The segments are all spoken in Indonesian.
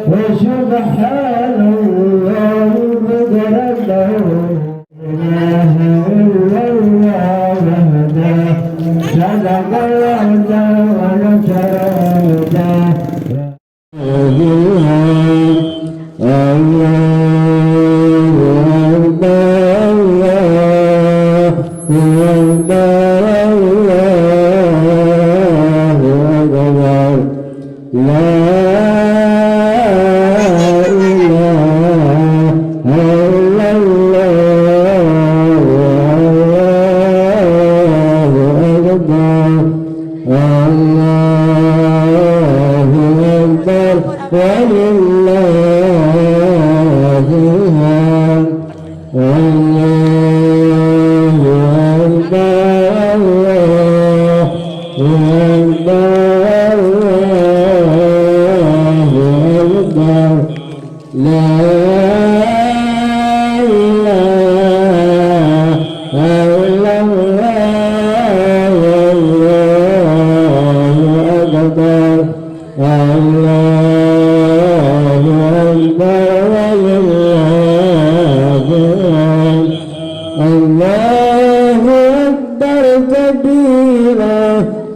وسبحان الله بكرة إله إلا الله وحده صدق وعده ونصر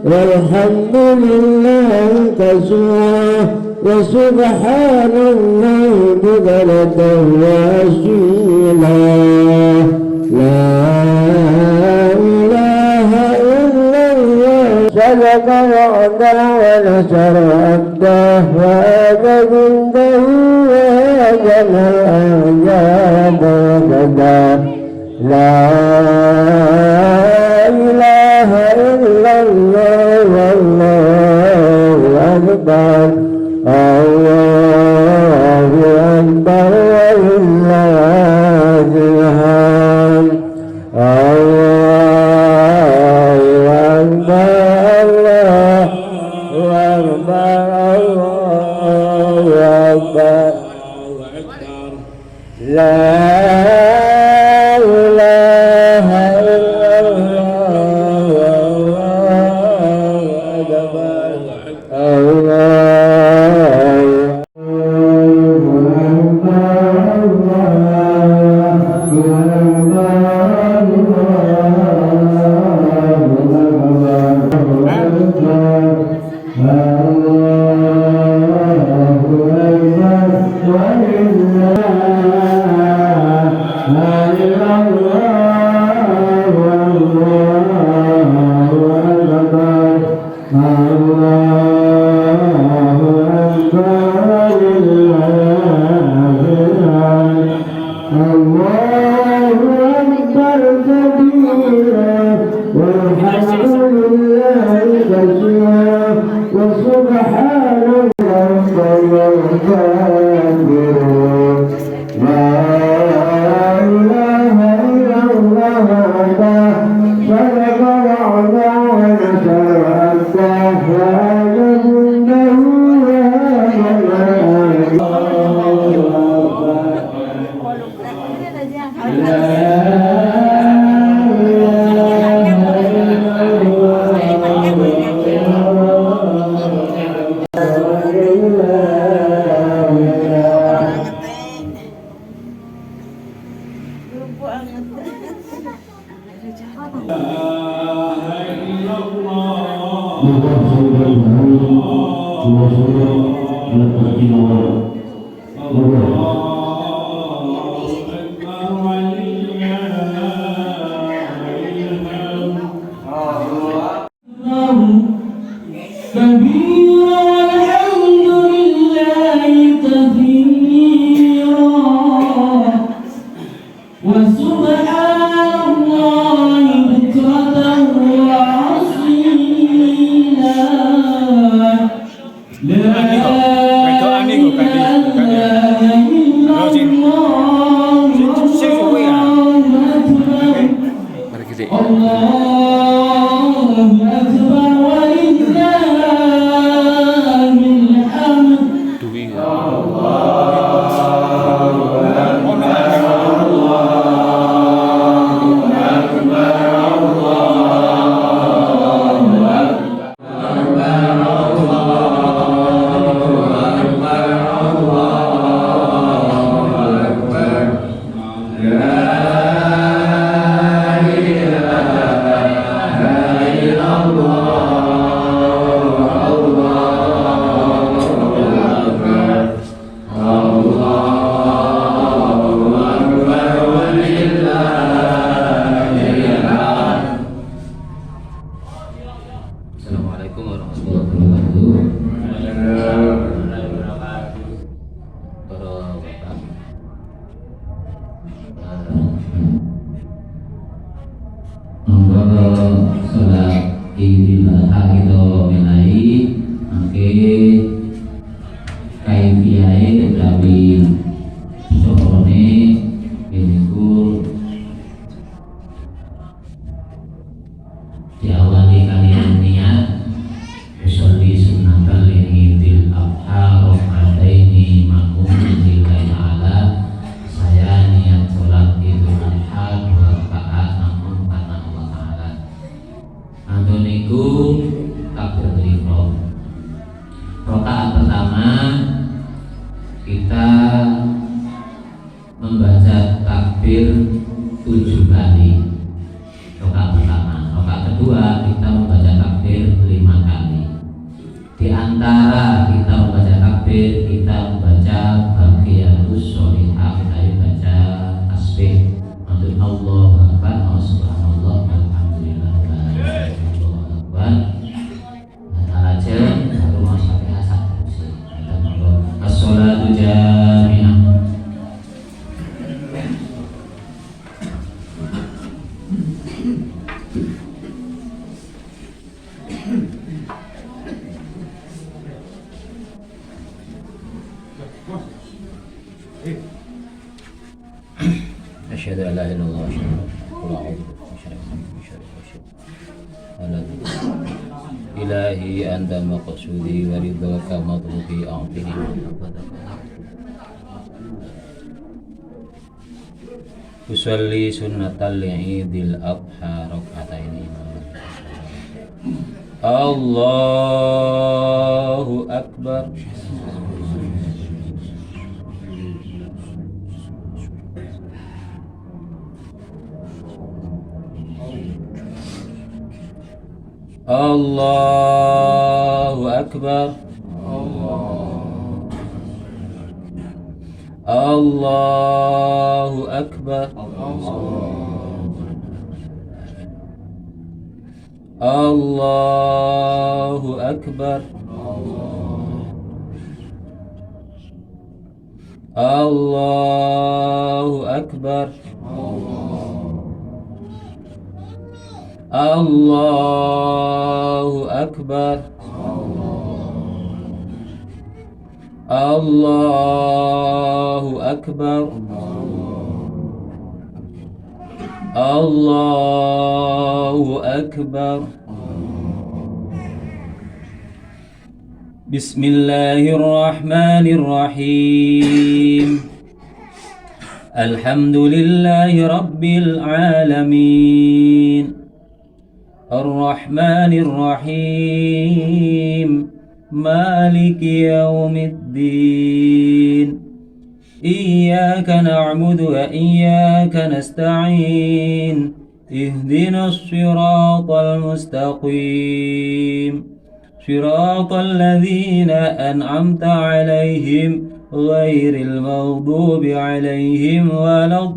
والحمد لله كثيرا وسبحان الله بكرة وأصيلا لا إله إلا الله صدق وعده ونصر عبده وآتى جنده وهزم الأحزاب وحده لا إله إلا الله والله أكبر الله أكبر ولله الحمد الله أكبر الله أكبر الله أكبر لا Wedokan niku Kak. kiai utawi sorone niku diawali kalian niat usolli sunnatal idil adha rakaataini ma'mumin lillahi ta'ala. Saya niat sholat idul adha 2 rakaat namun karena Allah Ta'ala. Antoniku takbir ihram. Rakaat pertama kita membaca takbir 7 kali. Rakaat pertama. Rakaat kedua kita membaca takbir 5 kali. Di antara kita membaca takbir, kita membaca baqiyatus sholihah, kita baca tasbih untuk Allahu Akbar, subhanallah, alhamdulillah, Allahu Akbar. Aja satu masyarakat satu as-sholatu jami'ah. Asyhadu an la ilaha illallah wa asyhadu anna Muhammadan ilahi anta maqsudi wa ridhaka matlubi a'tini usolli sunnatal idil adha rakaataini. Allahu akbar. Allahu akbar. Allahu akbar. Allahu akbar. Allahu akbar. Allahu akbar. Allahu akbar. Allahu akbar. Bismillahirrahmanirrahim. Alhamdulillahi rabbil alamin. Ar-Rahmanir-Rahim, Maliki yaumiddin. Iyyaka na'budu wa iyyaka nasta'in. Ihdinas siratal mustaqim. Siratal ladzina an'amta 'alaihim ghairil maghdubi 'alaihim waladdallin.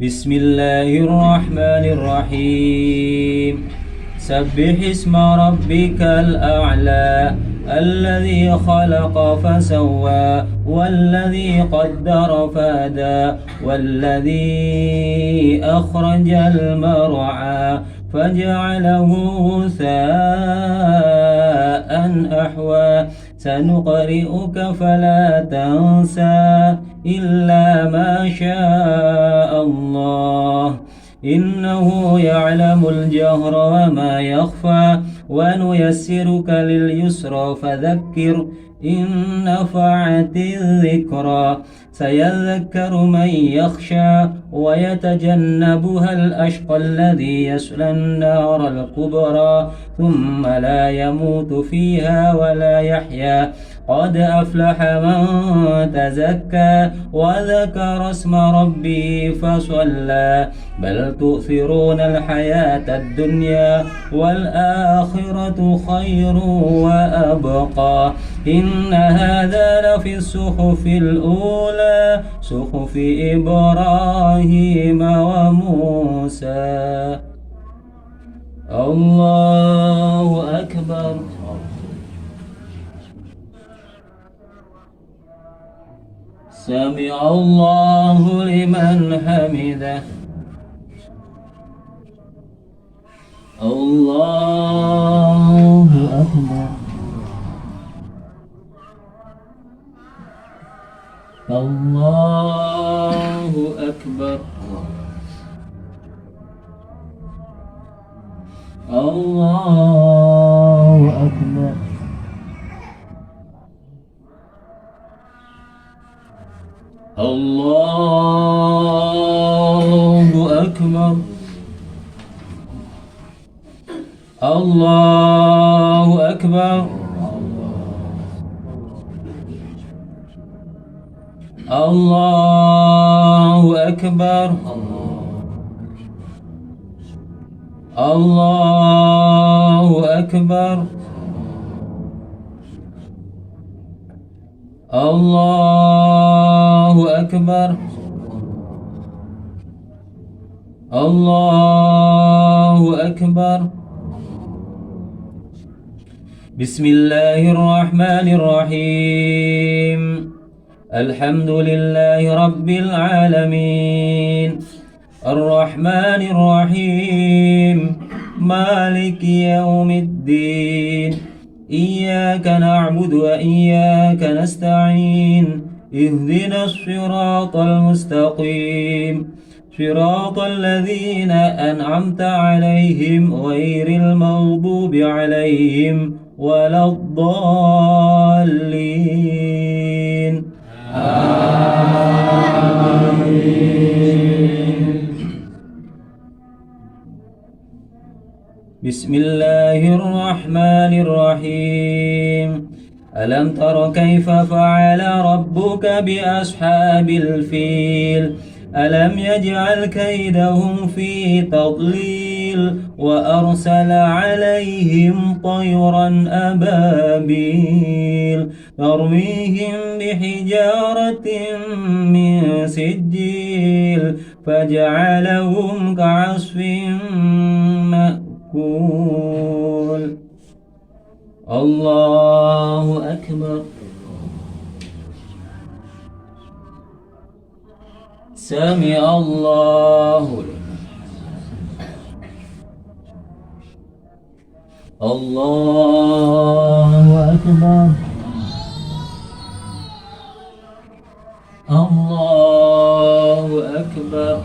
Bismillahirrahmanirrahim. Sabbih isma rabbikal a'la. Alladhi khalaqa fasawwa, walladhi qaddara fahada, walladhi akhrajal mar'a faj'alahu ghutha'an ahwa. Sanuqri'uka fala tansa illa ma syaa Allah. Innahu ya'lamul jahra wa ma yakhfa. Wa nuyassiruka lil yusra fadhakkir in nafa'atiz dhikra. Sayadhakkaru man yakhsha wa yatajannabuha al-ashqa alladhi yasla an-nara al-kubra thumma la yamutu fiha wa la yahya. قد أفلح من تزكى وذكر اسم ربه فصلى بل تؤثرون الحياة الدنيا والآخرة خير وأبقى إن هذا لفي الصحف الأولى صحف إبراهيم وموسى. الله أكبر. سمع الله لمن حمده. الله أكبر. الله أكبر. الله أكبر. الله أكبر. الله أكبر. الله أكبر. الله أكبر. الله أكبر. الله أكبر. بسم الله الرحمن الرحيم. الحمد لله رب العالمين الرحمن الرحيم مالك يوم الدين إياك نعبد وإياك نستعين اهدنا الصراط المستقيم صراط الذين أنعمت عليهم غير المغضوب عليهم ولا الضالين. آمين. بسم الله الرحمن الرحيم. ألم تر كيف فعل ربك بأصحاب الفيل ألم يجعل كيدهم في تضليل وأرسل عليهم طيرا أبابيل ترميهم بحجارة من سجيل فجعلهم كعصف مأكول. الله أكبر. سمع الله الله أكبر. الله أكبر.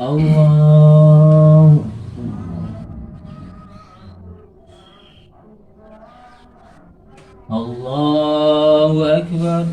الله الله أكبر.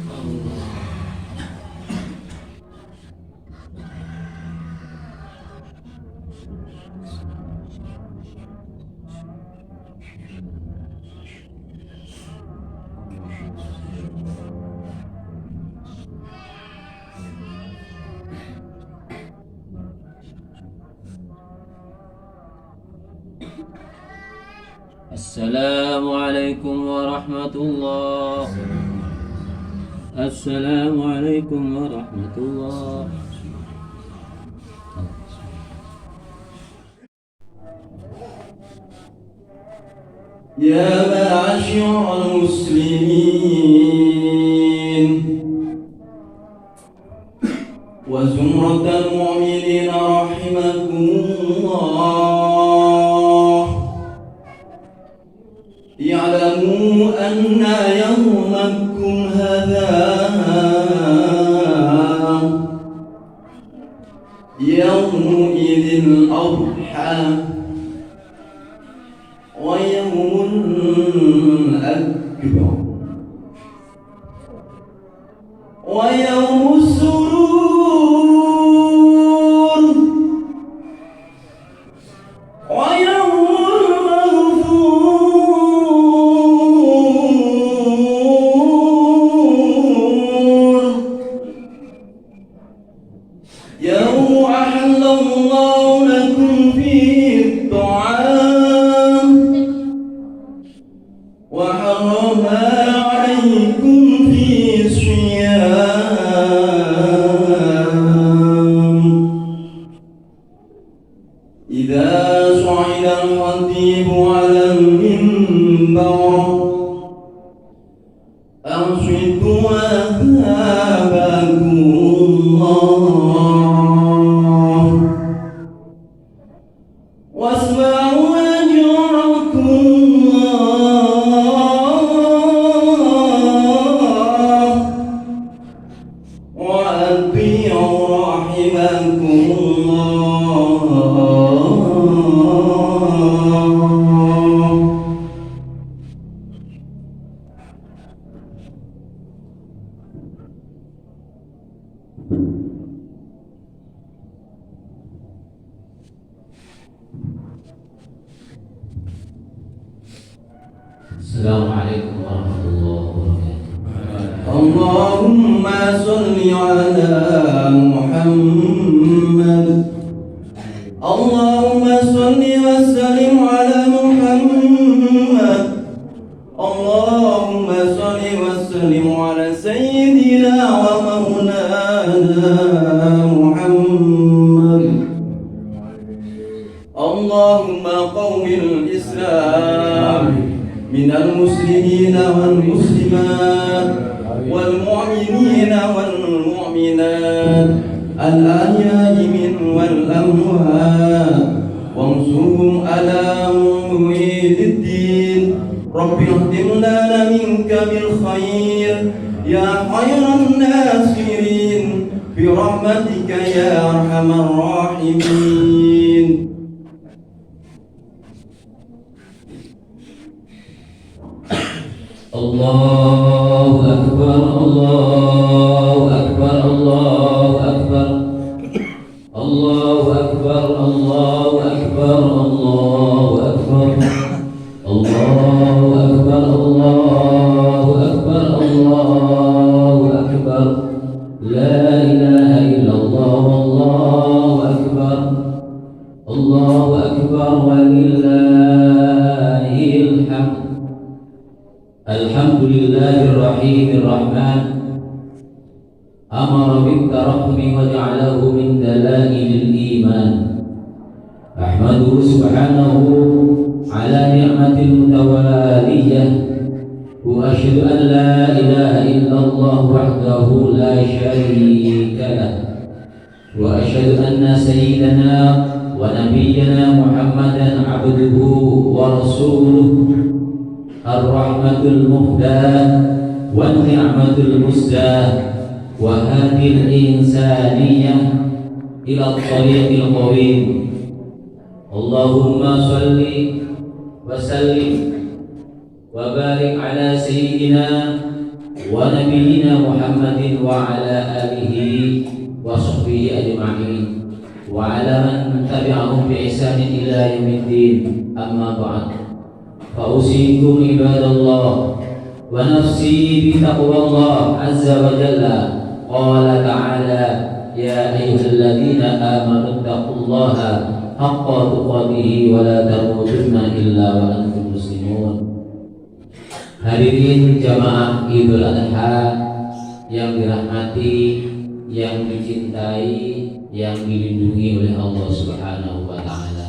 السلام عليكم ورحمة الله. السلام عليكم ورحمة الله. يا معشر المسلمين وزمرة المؤمنين رحمكم الله، اعلموا أن يومكم هذا يومئذ الأضحى ويوم أكبر ويوم السرور ويوم المغفور، يوم أحل الله لكم فيه الطعام وحرم عليكم فيه الصيام Assalamualaikum warahmatullahi wabarakatuh. اللهم صل على محمد اللهم صل وسلم على محمد اللهم صل وسلم على سيدنا ومولانا محمد اللهم قوم الإسلام من المسلمين والمسلمات والمؤمنين والمؤمنات الأحياء منهم والأموات وانصرهم على موعد الدين رب اهدم لنا منك بالخير يا خير الناصرين برحمتك يا أرحم الراحمين. Allahu Akbar, Allahu Akbar, Allahu Akbar, Allahu Akbar, Allahu Akbar, Allahu Akbar, Allahu Akbar, Allahu Akbar, Allahu Akbar, La ilaha illallah, Allahu Akbar, Allahu Akbar, walillahil hamd. Alhamdulillahirrahmanirrahim. Amara bittarahmi wa ja'alahu min dalailil iman. Ahmaduhu subhanahu ala ni'matil mutawaliyah wa asyhadu an la ilaha illallah wahdahu la syarika lah wa asyhadu anna sayyidana wa nabiyyana Muhammadan abduhu wa rasuluh Ar-Rahmatul Muhdah wa Ni'matul Musdah wa hadil insaniyah ila tariqil qawim. Allahumma salli wa sallim wa barik ala sayyidina wa nabiyyina Muhammadin wa ala alihi wa sahbihi ajma'in wa ala man tabi'ahum bi ihsanin ila yaumiddin. Amma ba'd. فأوصيكم عباد الله ونفسي بتقوى الله عز وجل. قال تعالى يا أيها الذين آمنوا اتقوا الله حق تقاته ولا تموتن إلا وأنتم مسلمون. Hadirin jamaah Idul Adha yang dirahmati, yang dicintai, yang dilindungi oleh Allah Subhanahu wa Ta'ala.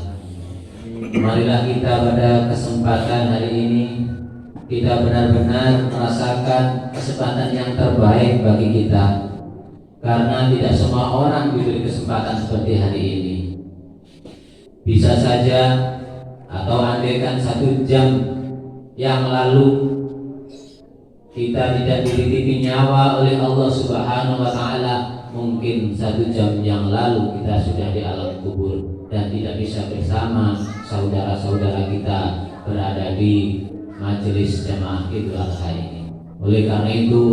Marilah kita pada kesempatan hari ini kita benar-benar merasakan kesempatan yang terbaik bagi kita, karena tidak semua orang diberi kesempatan seperti hari ini. Bisa saja atau andaikan 1 jam yang lalu kita tidak dititipi nyawa oleh Allah Subhanahu wa Ta'ala, mungkin 1 jam yang lalu kita sudah di alam kubur dan tidak bisa bersama saudara-saudara kita berada di majelis jamaah Idul Adha ini. Oleh karena itu,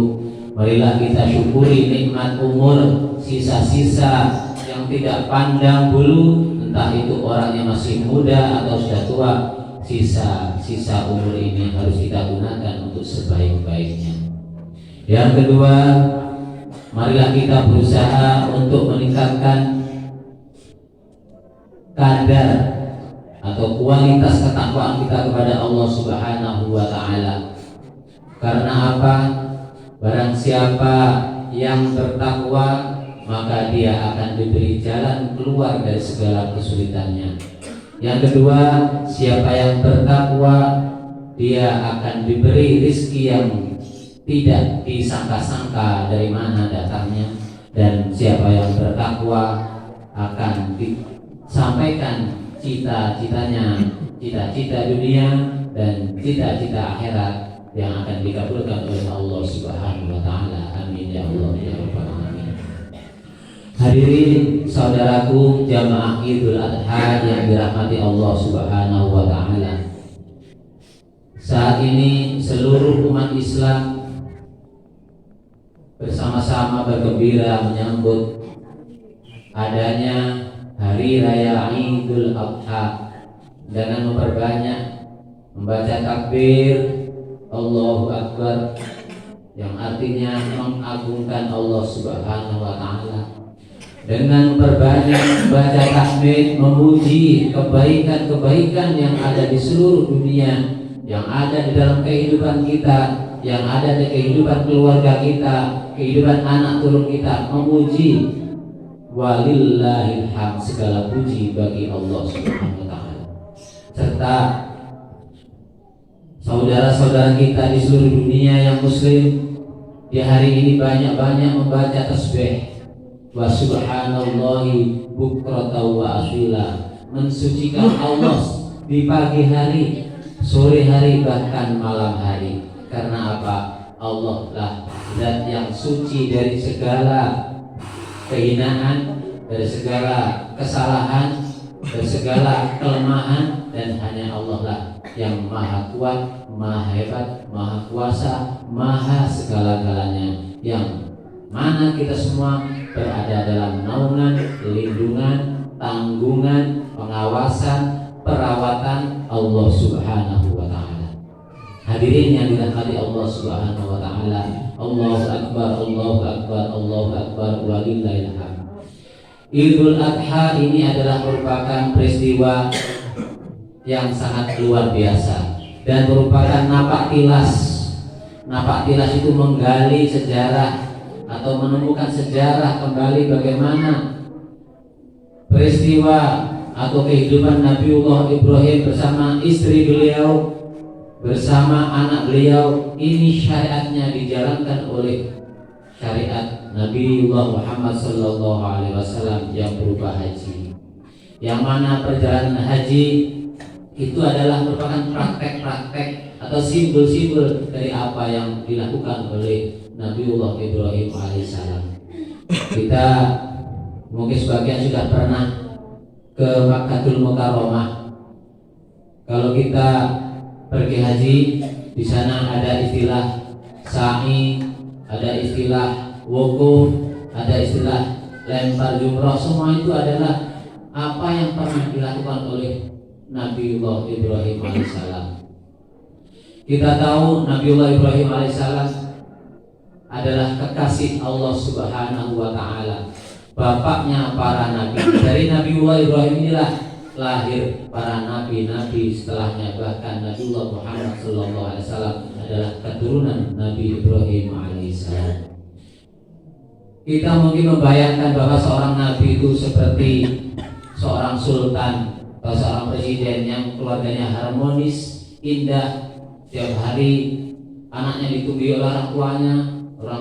marilah kita syukuri nikmat umur, sisa-sisa yang tidak pandang bulu, entah itu orang yang masih muda atau sudah tua. Sisa umur ini harus kita gunakan untuk sebaik-baiknya. Yang kedua, marilah kita berusaha untuk meningkatkan kadar atau kualitas ketakwaan kita kepada Allah Subhanahu wa Ta'ala. Karena apa? Barang siapa yang bertakwa, maka dia akan diberi jalan keluar dari segala kesulitannya. Yang kedua, siapa yang bertakwa, dia akan diberi rezeki yang tidak disangka-sangka dari mana datangnya. Dan siapa yang bertakwa akan sampaikan cita-citanya, cita-cita dunia dan cita-cita akhirat yang akan dikabulkan oleh Allah Subhanahu wa Ta'ala. Amin ya Allah ya Rabbal alamin. Hadirin saudaraku jamaah Idul Adha yang dirahmati Allah Subhanahu wa Ta'ala. Saat ini seluruh umat Islam bersama-sama bergembira menyambut adanya Hari Raya Idul Adha dengan memperbanyak membaca takbir, Allahu Akbar, yang artinya mengagungkan Allah Subhanahu wa taala. Dengan berbanyak membaca tahmid, memuji kebaikan-kebaikan yang ada di seluruh dunia, yang ada di dalam kehidupan kita, yang ada di kehidupan keluarga kita, kehidupan anak turun kita, memuji. Walillahil hamd, segala puji bagi Allah Subhanahu wa taala. Serta saudara-saudara kita di seluruh dunia yang muslim di hari ini banyak-banyak membaca tasbih wa subhanallahi bukratan wa asila, mensucikan Allah di pagi hari, sore hari, bahkan malam hari. Karena apa? Allah lah zat yang suci dari segala kehinaan, dari segala kesalahan, dari segala kelemahan, dan hanya Allah lah yang maha kuat, maha hebat, maha kuasa, maha segala-galanya, yang mana kita semua berada dalam naungan, lindungan, tanggungan, pengawasan, perawatan Allah Subhanahu wa taala. Hadirin yang dirahmati Allah Subhanahu wa taala, Allahu Akbar, Allahu Akbar, Allahu Akbar, walillahil hamd. Idul Adha ini adalah merupakan peristiwa yang sangat luar biasa dan merupakan napak tilas. Napak tilas itu menggali sejarah atau menemukan sejarah kembali bagaimana peristiwa atau kehidupan Nabiullah Ibrahim bersama istri beliau, bersama anak beliau. Ini syariatnya dijalankan oleh syariat Nabiullah Muhammad sallallahu alaihi wasallam yang berupa haji, yang mana perjalanan haji itu adalah merupakan praktek-praktek atau simbol-simbol dari apa yang dilakukan oleh Nabiullah Ibrahim alaihissalam. Kita mungkin sebagian sudah pernah ke Makkahul Mukarramah. Kalau kita pergi haji, di sana ada istilah sa'i, ada istilah wukuf, ada istilah lempar jumroh. Semua itu adalah apa yang pernah dilakukan oleh Nabiullah Ibrahim alaihissalam. Kita tahu Nabiullah Ibrahim alaihissalam adalah kekasih Allah Subhanahu wa taala, bapaknya para nabi. Dari Nabiullah Ibrahim inilah lahir para nabi-nabi setelahnya. Bahkan Nabiullah Muhammad sallallahu alaihi wasallam adalah keturunan Nabi Ibrahim alaihissalam. Kita mungkin membayangkan bahwa seorang nabi itu seperti seorang sultan atau seorang presiden yang keluarganya harmonis, indah. Setiap hari anaknya ditunggui oleh orang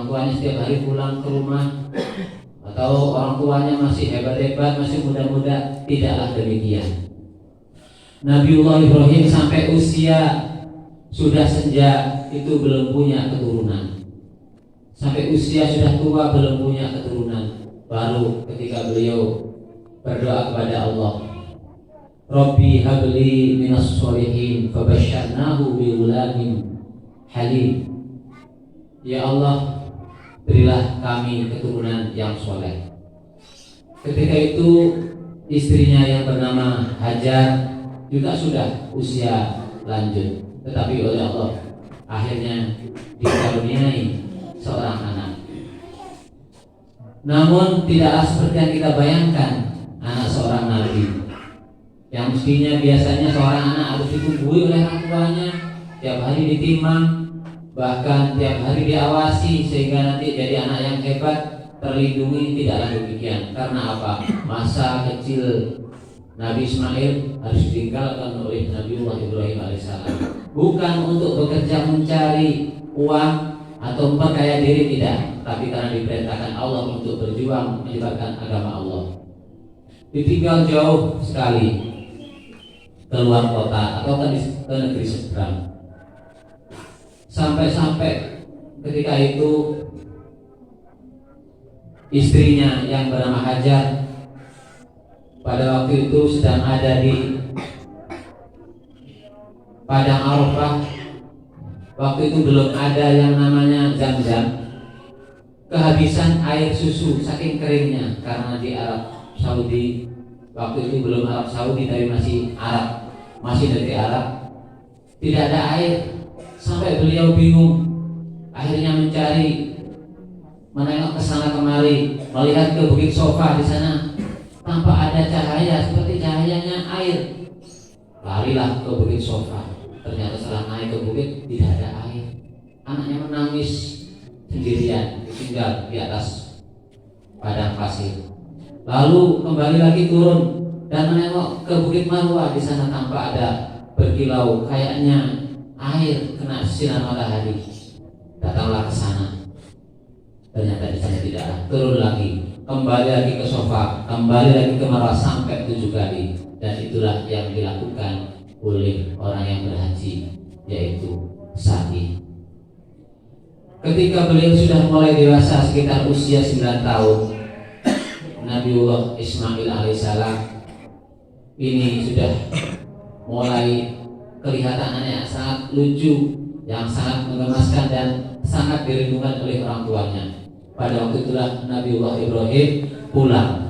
tuanya setiap hari pulang ke rumah, atau orang tuanya masih hebat-hebat, masih muda-muda. Tidaklah demikian. Nabiullah Ibrahim sampai usia sudah senja itu belum punya keturunan. Sampai usia sudah tua belum punya keturunan. Baru ketika beliau berdoa kepada Allah, Rabbi habli minas sholihin fabasyarnahu bi ghulamin halim. Ya Allah, berilah kami keturunan yang soleh. Ketika itu istrinya yang bernama Hajar juga sudah usia lanjut, tetapi oleh Allah akhirnya dikaruniai seorang anak. Namun tidaklah seperti yang kita bayangkan anak seorang nabi, yang mestinya biasanya seorang anak harus ditunggui oleh orang tuanya, tiap hari ditimang, bahkan tiap hari diawasi sehingga nanti jadi anak yang hebat, terlindungi. Tidaklah demikian. Karena apa? Masa kecil Nabi Ismail harus ditinggalkan oleh Nabiullah Ibrahim alaihissalam, bukan untuk bekerja mencari uang atau memperkaya diri, tidak, tapi karena diperintahkan Allah untuk berjuang menyebarkan agama Allah. Ditinggal jauh sekali keluar kota atau ke negeri seberang. Sampai-sampai ketika itu istrinya yang bernama Hajar pada waktu itu sedang ada di padang Arafah. Waktu itu belum ada yang namanya Zam-Zam. Kehabisan air susu saking keringnya, karena di Arab Saudi waktu itu belum Arab Saudi tapi masih Arab, masih dari Arab, tidak ada air sampai beliau bingung. Akhirnya mencari, menengok ke sana kemari, melihat ke bukit sofa di sana, tanpa ada cahaya seperti cahayanya air. Larilah ke bukit sofa. Ternyata setelah naik ke bukit tidak ada air. Anaknya menangis sendirian, ditinggal di atas padang pasir. Lalu kembali lagi turun dan menengok ke bukit Marwah. Di sana tanpa ada berkilau, kayaknya air kena sinar matahari. Datanglah ke sana. Ternyata di sana tidak ada. Turun lagi, kembali lagi ke sofa, kembali lagi ke Marwah sampai 7 kali. Dan itulah yang dilakukan oleh orang yang berhaji, yaitu sa'i. Ketika beliau sudah mulai dewasa sekitar usia 9 tahun, Nabiullah Ismail alaihissalam ini sudah mulai kelihatannya yang sangat lucu, yang sangat menggemaskan dan sangat dirindukan oleh orang tuanya. Pada waktu itulah Nabiullah Ibrahim pulang.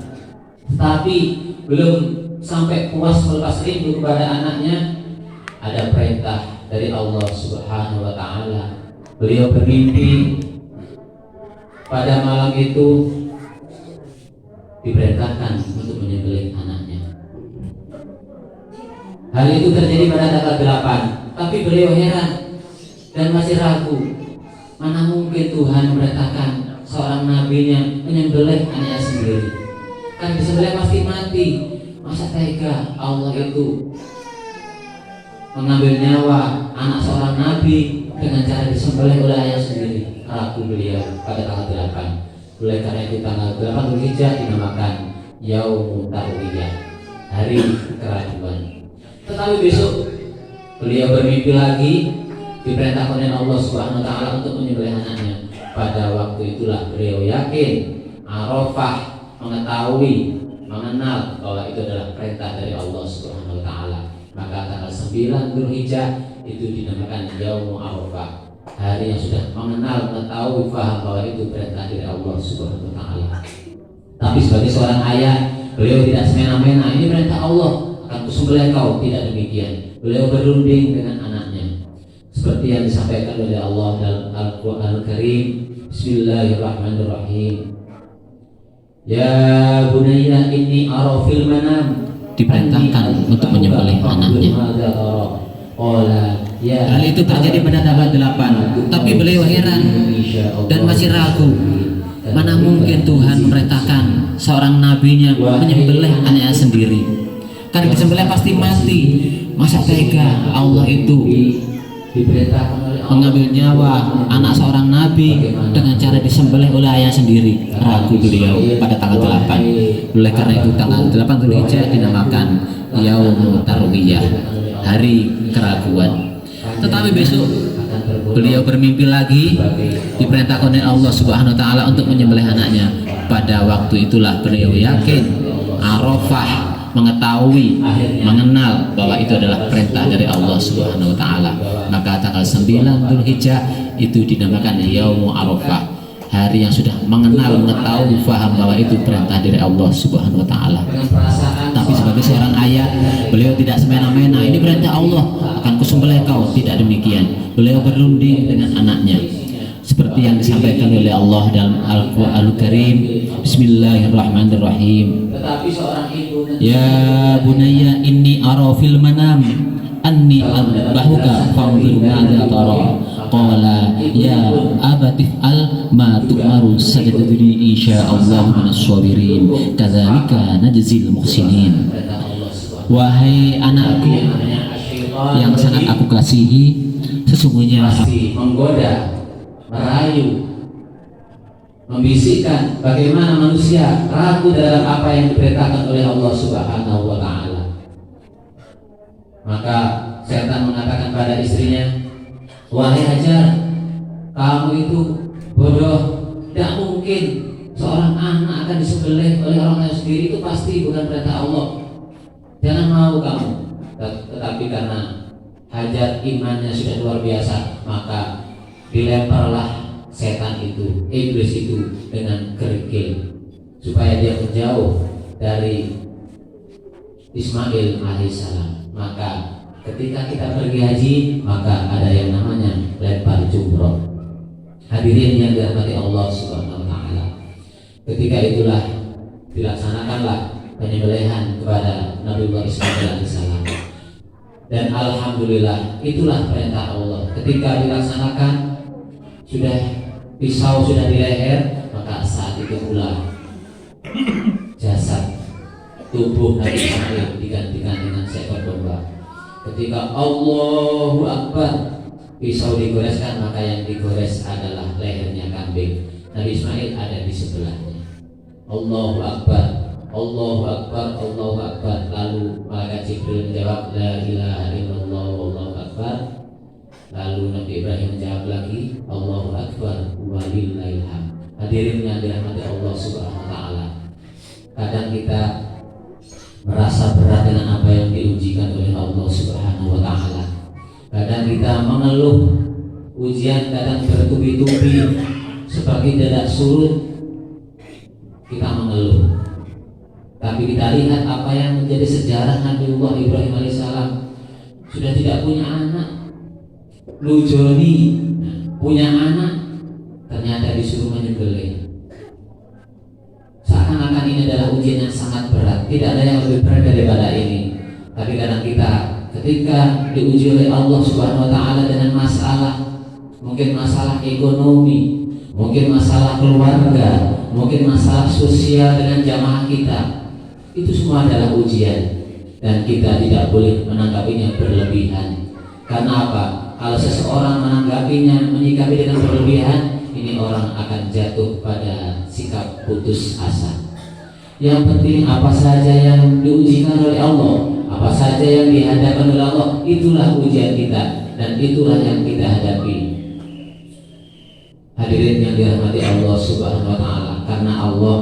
Tapi belum sampai puas melepas rindu kepada anaknya, ada perintah dari Allah Subhanahu wa taala. Beliau bermimpi pada malam itu diperintahkan untuk menyembelih anaknya. Hal itu terjadi pada tanggal 8, tapi beliau heran dan masih ragu. Mana mungkin Tuhan memerintahkan seorang nabinya menyembelih anaknya sendiri? Kan disembelih pasti mati. Masa tega Allah itu mengambil nyawa anak seorang nabi dengan cara disembelih oleh ayah sendiri? Ragu beliau pada tanggal 8. Oleh karena itu tanggal 8 Dzulhijjah dinamakan Yaumut Tarwiyah, hari keraguan. Tetapi besok beliau bermimpi lagi, diperintahkan oleh Allah Subhanahu wa taala untuk menyembelih anaknya. Pada waktu itulah beliau yakin, Arafah, mengetahui, mengenal bahwa itu adalah perintah dari Allah Subhanahu wa taala. Maka tanggal 9 Dzulhijjah itu dinamakan Yaumul Arafah, hari yang sudah mengenal, mengetahui, paham bahwa itu perintah dari Allah Subhanahu wa taala. Tapi sebagai seorang ayah, beliau tidak semena-mena, ini perintah Allah, akan kusembelih kau. Tidak demikian. Beliau berunding dengan anaknya seperti yang disampaikan oleh Allah dalam Al-Qur'an Al-Karim. Bismillahirrahmanirrahim. Ya bunayya inni ara fil manam, diperintahkan untuk menyembelih anaknya. Hal itu terjadi pada tanggal 8, tapi beliau heran dan masih ragu. Mana mungkin Tuhan memerintahkan seorang nabinya menyembelih anaknya sendiri? Karena disembelih pasti mati. Masa tega Allah itu mengambil nyawa anak seorang nabi dengan cara disembelih oleh ayah sendiri? Ragu beliau pada tanggal 8. Oleh karena itu tanggal 8 Dzulhijjah dinamakan Yaumut Tarwiyah, hari keraguan. Tetapi besok beliau bermimpi lagi, diperintahkan oleh Allah Subhanahu wa taala untuk menyembelih anaknya. Pada waktu itulah beliau yakin, Arafah, mengetahui, mengenal bahwa itu adalah perintah dari Allah Subhanahu wa taala. Maka tanggal 9 Dzulhijjah itu dinamakan Yaumul Arafah, hari yang sudah mengenal, mengetahui, paham bahwa itu perintah dari Allah Subhanahu wa taala. Tapi sebagai seorang ayah, beliau tidak semena-mena, ini perintah Allah, akan kusembelih kau. Tidak demikian. Beliau berunding dengan anaknya seperti yang disampaikan oleh Allah dalam Al-Qur'an Al-Karim. Bismillahirrahmanirrahim. Ya bunayya inni ara fil manam anni adbahuka fanzur madza tara. Qala ya abati al ma tu'maru sajaduni insyaallah minas sabirin kadzalika najzil muhsinin. Wahai anakku yang sangat aku kasihi, sesungguhnya menggoda, merayu, membisikkan bagaimana manusia ragu dalam apa yang diperintahkan oleh Allah Subhanahu wa taala. Maka setan mengatakan pada istrinya, wahai Hajar, kamu itu bodoh, tidak mungkin seorang anak akan disembelih oleh orang lain sendiri, itu pasti bukan perintah Allah. Jangan mau kamu. Tetapi karena Hajar imannya sudah luar biasa, maka dilemparlah setan itu, iblis itu dengan kerikil supaya dia menjauh dari Ismail alaihissalam. Maka Ketika kita pergi haji, maka ada yang namanya lempar jumroh. Hadirin yang dirahmati Allah Subhanahu wa taala. Ketika itulah dilaksanakanlah penyembelihan kepada Nabiullah Ismail alaihissalam. Dan alhamdulillah itulah perintah Allah. Ketika dilaksanakan, sudah pisau sudah di leher, maka saat itu pula jasad tubuh Nabi Ismail digantikan dengan seekor domba. Ketika Allahu Akbar, pisau digoreskan, maka yang digores adalah lehernya kambing. Nabi Ismail ada di sebelahnya. Allahu Akbar, Allahu Akbar, Allahu Akbar. Lalu malaikat Jibril menjawab, La ilaha illallah, Allahu Akbar. Lalu Nabi Ibrahim menjawab lagi, Allahu Akbar, walillahil hamd. Hadirin yang dirahmati Allah Subhanahu wa taala. Kadang kita merasa berat dengan apa yang diujikan oleh Allah Subhanahu wa taala. Kadang kita mengeluh, ujian kadang bertubi-tubi seperti dadak surut, kita mengeluh. Tapi kita lihat apa yang menjadi sejarah Nabiullah Ibrahim alaihissalam. Sudah tidak punya anak, Lujoni punya anak, ternyata disuruh menyembelih. Seakan-akan ini adalah ujian yang sangat berat. Tidak ada yang lebih berat daripada ini. Tapi kadang kita ketika diuji oleh Allah Subhanahu wa taala dengan masalah, mungkin masalah ekonomi, mungkin masalah keluarga, mungkin masalah sosial dengan jamaah kita, itu semua adalah ujian. Dan kita tidak boleh menanggapinya berlebihan. Karena apa? Kalau seseorang menanggapinya, menyikapi dengan berlebihan, ini orang akan jatuh pada sikap putus asa. Yang penting apa saja yang diujikan oleh Allah, apa saja yang dihadapkan oleh Allah, itulah ujian kita dan itulah yang kita hadapi. Hadirin yang dirahmati Allah Subhanahu wa taala, karena Allah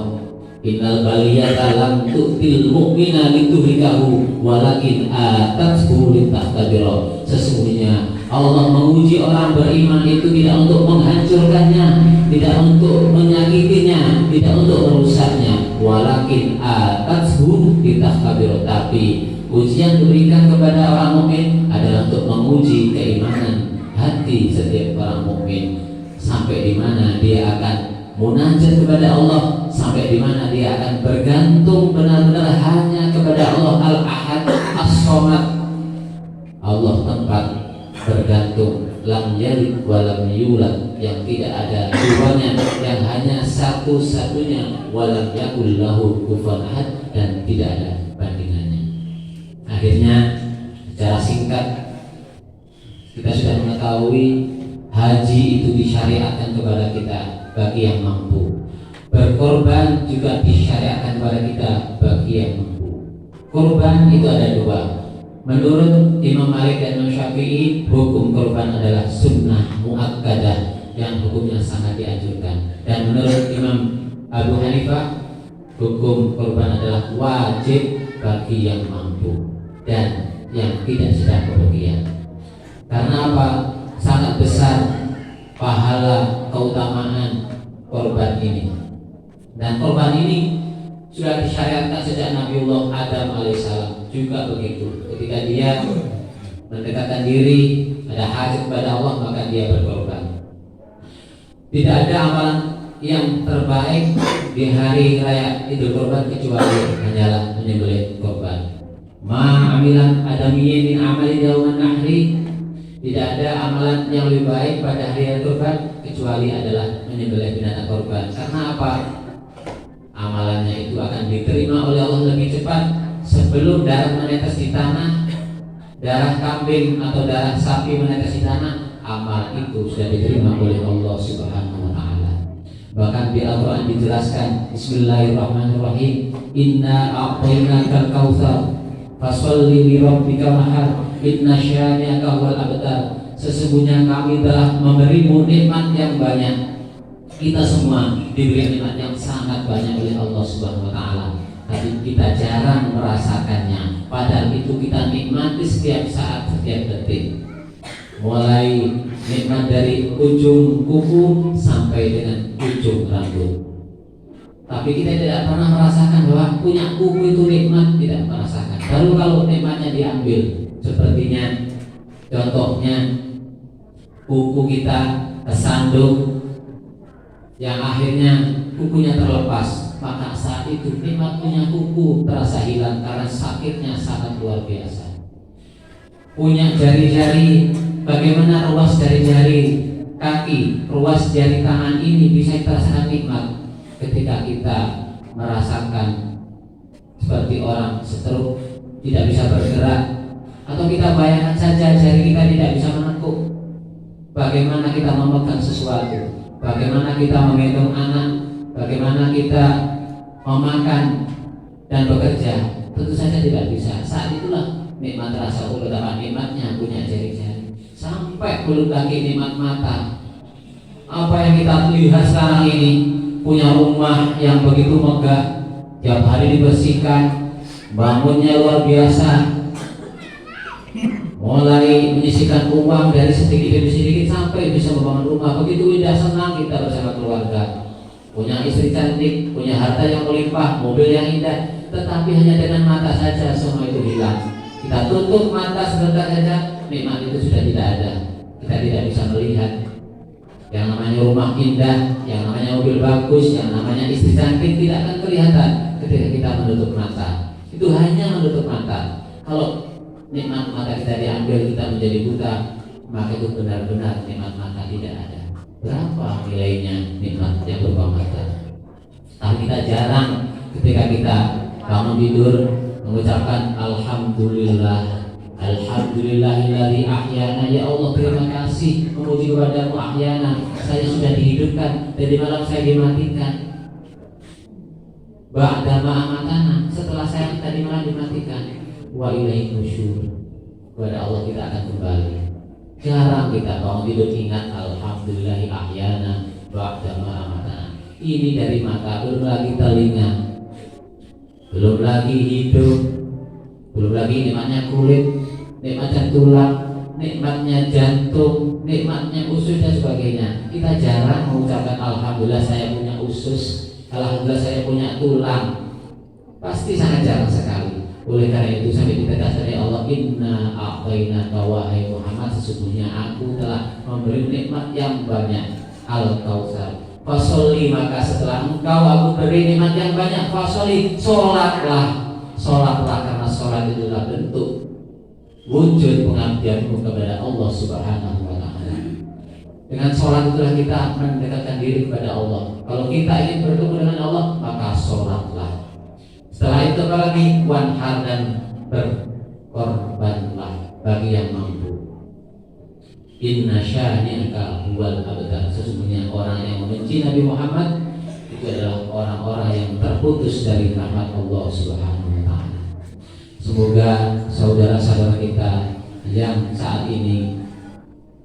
innal baliyata lam tu'til mu'mina lituhlikahu walakin atathu litahtabira. Sesungguhnya Allah menguji orang beriman itu tidak untuk menghancurkannya, tidak untuk menyakitinya, tidak untuk merusaknya. Walakin atathu litahtabira, tapi ujian diberikan kepada orang mukmin adalah untuk menguji keimanan hati setiap orang mukmin, sampai di mana dia akan munajat kepada Allah, sampai di mana dia akan bergantung benar-benar hanya kepada Allah Al-Ahad As-Somad. Allah tempat bergantung, lam yalid wa lam yulad, yang tidak ada duanya, yang hanya satu-satunya, wa lam yakul lahu kufuwan ahad, dan tidak ada bandingannya. Akhirnya secara singkat kita sudah mengetahui haji itu disyariatkan kepada kita bagi yang mampu. Berkorban juga disyariatkan kepada kita bagi yang mampu. Korban itu ada dua. Menurut Imam Malik dan Imam Syafi'i, hukum korban adalah sunnah muakkadah yang hukumnya sangat dianjurkan. Dan menurut Imam Abu Hanifah, hukum korban adalah wajib bagi yang mampu dan yang tidak sedang bepergian. Karena apa? Sangat besar pahala keutamaan korban ini. Dan korban ini sudah disyariatkan sejak Nabiullah Adam alaihissalam juga begitu. Ketika dia mendekatkan diri, ada hajat kepada Allah, maka dia berkorban. Tidak ada amalan yang terbaik di hari raya Idul Kurban kecuali hanyalah menyembelih korban. Ma'amilan adamiyyin min amalin yauman nahri. Tidak ada amalan yang lebih baik pada hari raya kurban kecuali adalah menyembelih binatang korban. Karena apa? Amalannya itu akan diterima oleh Allah lebih cepat sebelum darah menetes di tanah, darah kambing atau darah sapi menetes di tanah. Amal itu sudah diterima oleh Allah Subhanahu wa taala. Bahkan di Al-Qur'an dijelaskan, Bismillahirrahmanirrahim, Inna a'tainakal kautsar fasholli li rabbika wanhar inna syani'aka huwal abtar. Sesungguhnya kami telah memberimu nikmat yang banyak. Kita semua diberi nikmat yang sangat banyak oleh Allah Subhanahu wa taala, tapi kita jarang merasakannya. Padahal itu kita nikmati setiap saat, setiap detik. Mulai nikmat dari ujung kuku sampai dengan ujung rambut. Tapi kita tidak pernah merasakan bahwa punya kuku itu nikmat, tidak merasakan. Baru kalau nikmatnya diambil, Sepertinya contohnya kuku kita kesandung yang akhirnya kukunya terlepas, maka saat itu nikmat punya kuku terasa hilang karena sakitnya sangat luar biasa. Punya jari-jari, bagaimana ruas jari-jari kaki, ruas jari tangan ini bisa terasa nikmat ketika kita merasakan seperti orang stroke, tidak bisa bergerak, atau kita bayangkan saja jari kita tidak bisa menekuk. Bagaimana kita memegang sesuatu, bagaimana kita menggendong anak, bagaimana kita memakan dan bekerja, tentu saja tidak bisa. Saat itulah nikmat rasa betapa nikmatnya punya jari-jari. Sampai belum lagi nikmat mata. Apa yang kita lihat sekarang ini, punya rumah yang begitu megah, tiap hari dibersihkan, bangunnya luar biasa, mulai menyisihkan uang dari sedikit demi sedikit sampai bisa membangun rumah. Begitu indah, senang kita bersama keluarga, punya istri cantik, punya harta yang melimpah, mobil yang indah, tetapi hanya dengan mata saja semua itu hilang. Kita tutup mata sebentar saja, nikmat itu sudah tidak ada. Kita tidak bisa melihat yang namanya rumah indah, yang namanya mobil bagus, yang namanya istri cantik tidak akan kelihatan ketika kita menutup mata. Itu hanya menutup mata. Kalau nikmat mata kita diambil, kita menjadi buta, maka itu benar-benar nikmat mata tidak ada. Berapa nilainya nikmat yang berupa mata? Tapi kita jarang ketika kita bangun tidur mengucapkan alhamdulillah, alhamdulillahilladzi ahyana, ya Allah terima kasih, memuji kepadamu ahyana, saya sudah dihidupkan, dari malam saya dimatikan. Ba'da ma'amatana, setelah saya tadi malam dimatikan, wa ilaihi nusyur, kepada Allah kita akan kembali. Jarang kita bangun tidur ingat alhamdulillahi ahyana ba'da ma'amatana. Ini dari mata, belum lagi telinga, belum lagi hidung, belum lagi nikmatnya kulit, nikmatnya tulang, nikmatnya jantung, nikmatnya usus dan sebagainya. Kita jarang mengucapkan alhamdulillah saya punya usus, alhamdulillah saya punya tulang. Pasti sangat jarang sekali. Oleh karena itu sampai ditegaskan oleh Allah, inna a'tainaka wahai Muhammad, sesungguhnya aku telah memberi nikmat yang banyak, al-kautsar. Fasholli, maka setelah engkau aku beri nikmat yang banyak, fasholli, sholatlah. Sholatlah, karena sholat itu adalah bentuk wujud pengabdianmu kepada Allah Subhanahu wa ta'ala. Dengan sholat itulah kita mendekatkan diri kepada Allah. Kalau kita ingin bertemu dengan Allah, maka sholatlah. Setelah itu lagi wanhar, dan berkorbanlah bagi yang mampu. Inna syani'aka huwal abtar, sesungguhnya orang yang membenci Nabi Muhammad itu adalah orang-orang yang terputus dari rahmat Allah Subhanahu wa ta'ala. Semoga saudara-saudara kita yang saat ini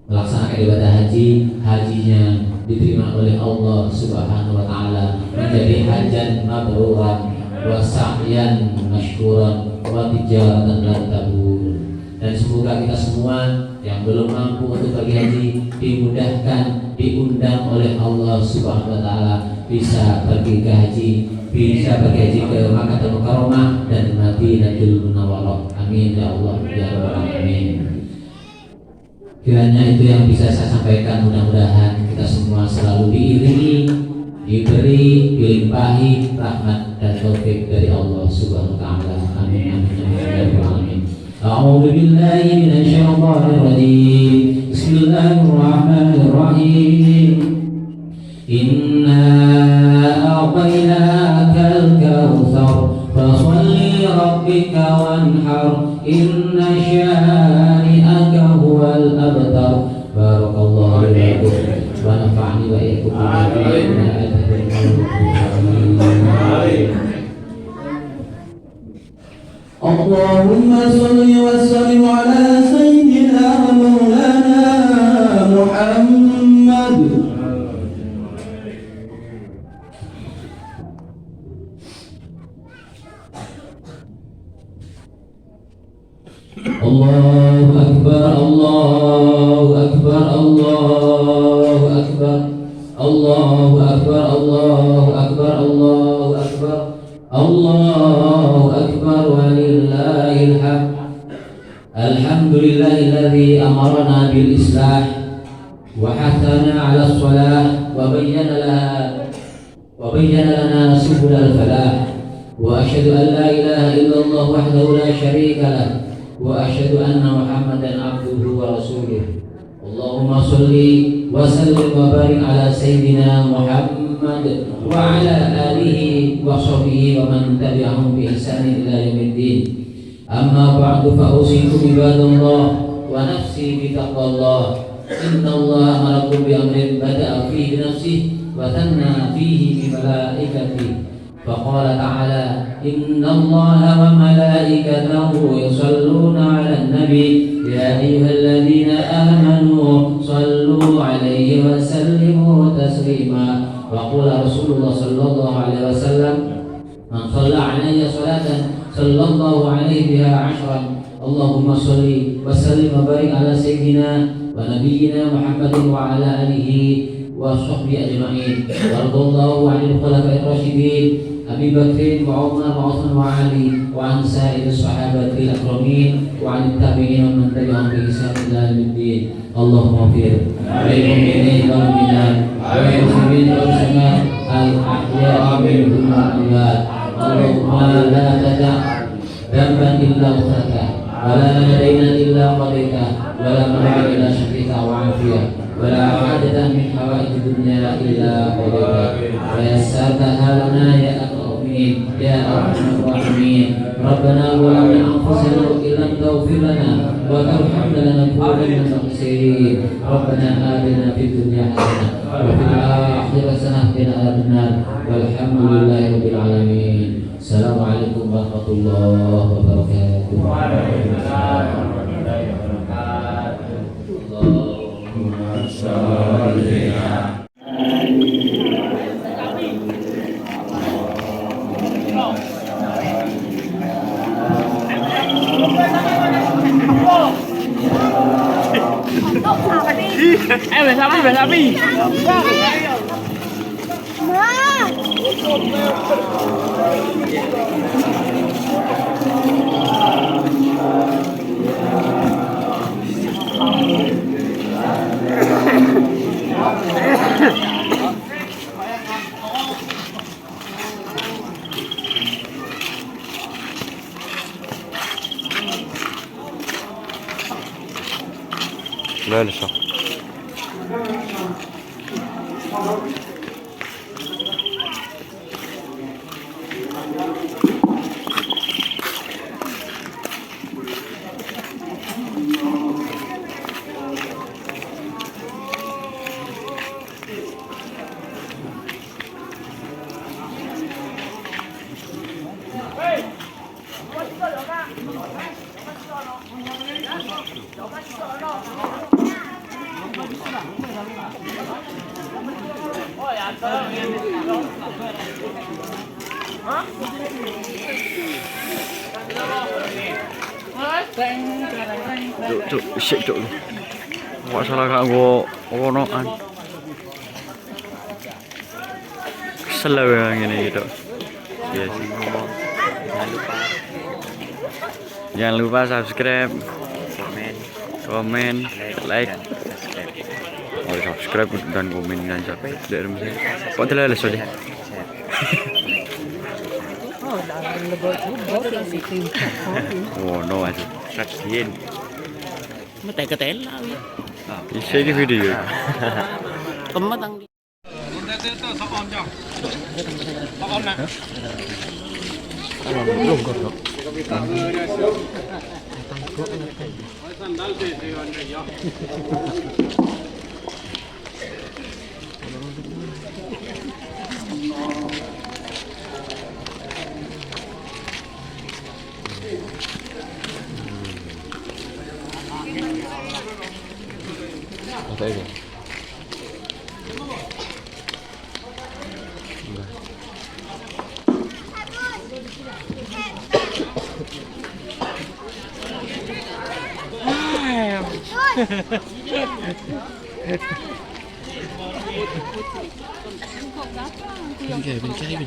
melaksanakan ibadah haji, hajinya diterima oleh Allah Subhanahu wa ta'ala, menjadi hajan mabruran wa sa'yan masykuran wa tijaratan lan tabur. Dan semoga kita semua yang belum mampu untuk pergi haji dimudahkan, diundang oleh Allah Subhanahu wa ta'ala, bisa pergi ke haji, bisa pergi haji ke Makkahul Mukarramah dan Madinatul Munawwarah. Amin ya Allah ya rabbal alamin. Kiranya itu yang bisa saya sampaikan. Mudah-mudahan kita semua selalu diiringi, diberi, dilimpahi rahmat dan taufik dari Allah Subhanahu wa ta'ala. Amin amin ya rabbal alamin. A'udzu billahi minasy syaithanir rajim. Bismillahirrahmanirrahim. Inna a'tainakal kautsar fasholli rabbika wanhar inna syani'aka huwal abtar. Barakallahu lakum wa nafa'ani wa iyyakum bima Allahumma salli wa sallim ala sayyidina wa maulana Muhammad. Allahu akbar, Allahu akbar, Allahu akbar, Allahu akbar, Allahu akbar, Allahu akbar, Allahu akbar walillahil hamd. Alhamdulillahilladzi amarna bil islah wa hathana 'ala shalah wa bayyana lana subulal falah wa asyhadu an la ilaha illallah wahdahu la syarika lah wa asyhadu anna Muhammadan abduhu wa rasuluh. Allahumma sholli wa sallim wa barik ala sayyidina Muhammad wa ala alihi wa sahbihi wa man tabi'ahum bi ihsanin ila yaumiddin. Amma ba'du fa usikum ibadallah wa nafsi bi taqwallah. Innallaha amarakum bi amrin bada'a fihi bi nafsihi wa thanna fihi bi malaikatihi. Faqala ta'ala innallaha wa malaikatahu yusalluna 'alan nabi ya ayyuhalladzina amanu sallu 'alaihi wa sallimu taslima. Wa qala Rasulullah sallallahu alaihi wasallam man shalla 'alayya salatan sallallahu 'alaihi biha 'ashran. Allahumma shalli wa sallim wa barik ala sayyidina wa nabiyyina Muhammadin wa ala alihi wa sahbihi ajma'in. Radallahu 'anil khulafa'ir rasyidin Abi Bakrin wa Umar wa Utsman wa Ali wa an sa'ir sahabatil akramin wa an tabi'in wa man tabi'ahum bi ihsan ila yaumiddin. Allahumma fir lil mu'minin wal mu'minat wal muslimin wal muslimat al ahya'i minhum wal amwat. Allahumma la tada' dhanban illa ghfarta wa la dayna illa qadaita wa la mar'a illa syafita wa afiyah wa la hajatan min hawaij dunya illa qadaita wa yassartaha lana ya ya arhamar rahimin. Rabbana zalamna anfusana wa illam taghfir lana wa tarhamna lanakunanna minal khasirin. Rabbana atina fid dunya hasanah wa fil akhirati hasanah wa qina adzabannar. Walhamdulillahi rabbil alamin. Assalamualaikum warahmatullahi wabarakatuh. Waalaikumsalam warahmatullahi wabarakatuh. Allahumma shalli ala sapi. لا لسه Cuk, isik cuk. Kok salah kanggo onoan. Kesel ya ngene gitu. Yes. Jangan lupa subscribe, komen, like. Oh, subscribe dan komen aja. Dari mana? Kok telah sudah. Oh no aja. Saksiin. Mata ketel lah. Isi di video. Kematang. Apa itu? Bin.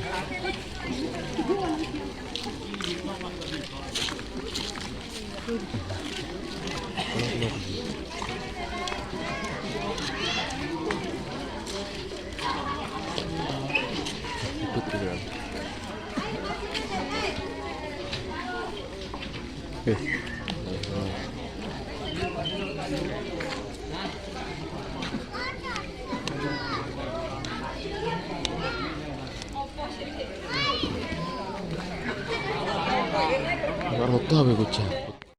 Rota be kucing.